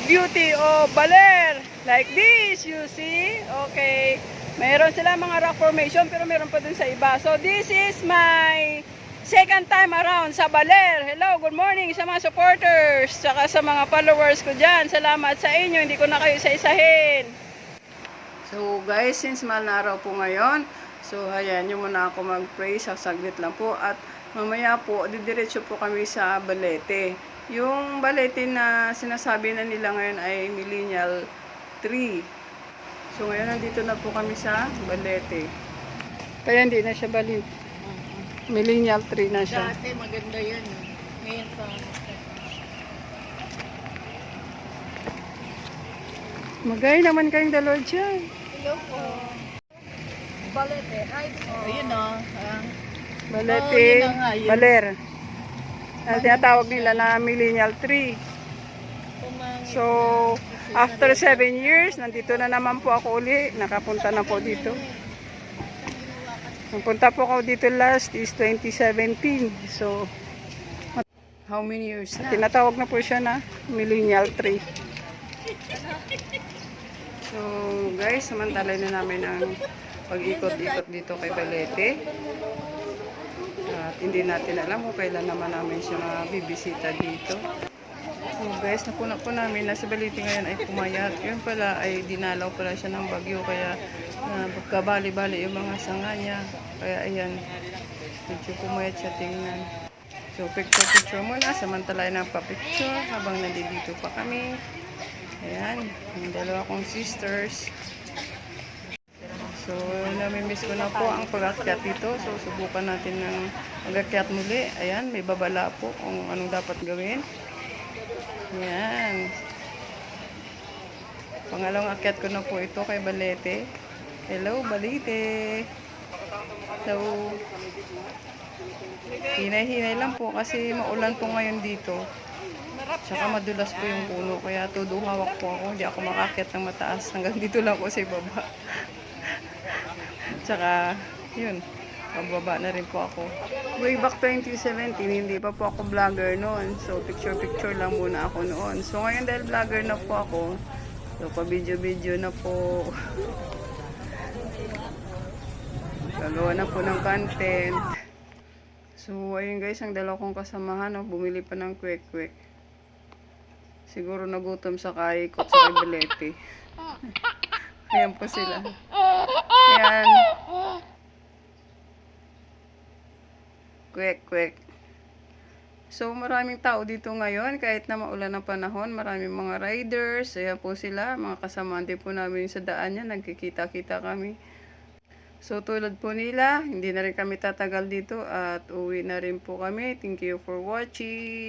beauty of Baler. Like this, you see? Okay. Mayroon sila mga rock formation pero meron pa dun sa iba. So this is my second time around sa Baler. Hello, good morning sa mga supporters, saka sa mga followers ko dyan. Salamat sa inyo, hindi ko na kayo isa-isahin. So guys, since mahal na araw po ngayon, so ayan, yung muna ako mag-pray, saglit lang po. At mamaya po, didiretso po kami sa Balete. Yung Balete na sinasabi na nila ngayon ay Millennial 3. So ngayon nandito na po kami sa Balete. Kaya hindi na siya Balete. Millennial 3 na siya. Dati maganda yan. Ngayon pa. Magay naman kayong dalawa dyan. Hello po. Balete. Ay, ayun o. Balete, yun na nga, yun. Baler. Tinatawag nila na Millennial 3. So, after 7 years, nandito na naman po ako uli. Nakapunta na po dito. Napunta po ako dito last is 2017. So, how many years na? Tinatawag na po siya na Millennial 3. So, guys, samantalay na namin ang pag-ikot-ikot dito kay Balete. At hindi natin alam kung kailan naman namin siya mabibisita dito. So guys, napuna po namin na sa Balete ngayon ay pumayat. Yun pala ay dinalaw pala siya ng bagyo. Kaya pagkabali-bali yung mga sanga niya. Kaya ayan, medyo pumayat siya tingnan. So picture-picture muna. Samantalay ng pa-picture habang nandito pa kami. Ayan, yung dalawa kong sisters. So, namimiss ko na po ang pag-akyat dito. So, subukan natin ng pag-akyat muli. Ayan, may babala po kung anong dapat gawin. Ayan. Pangalawang akyat ko na po ito kay Balete. Hello, Balete. So, hinay-hinay lang po kasi maulan po ngayon dito. Tsaka madulas po yung puno. Kaya todo hawak po ako. Hindi ako makakyat ng mataas. Hanggang dito lang po sa ibaba. Tsaka, yun, pababa na rin po ako. Way back 2017, hindi pa po ako vlogger noon. So, picture-picture lang muna ako noon. So, ngayon dahil vlogger na po ako, so, pa-video-video na po. Gagawa na po ng content. So, ayun guys, ang dalawa kong kasamahan, bumili pa ng kwek-kwek. Siguro nagutom sa kaikot sa Balete. Ayan po sila. Ayan. Kwek-kwek. So, maraming tao dito ngayon. Kahit na maulan ang panahon, maraming mga riders. Ayan po sila. Mga kasamante po namin sa daan yan. Nagkikita-kita kami. So, tulad po nila, hindi na rin kami tatagal dito. At uwi na rin po kami. Thank you for watching.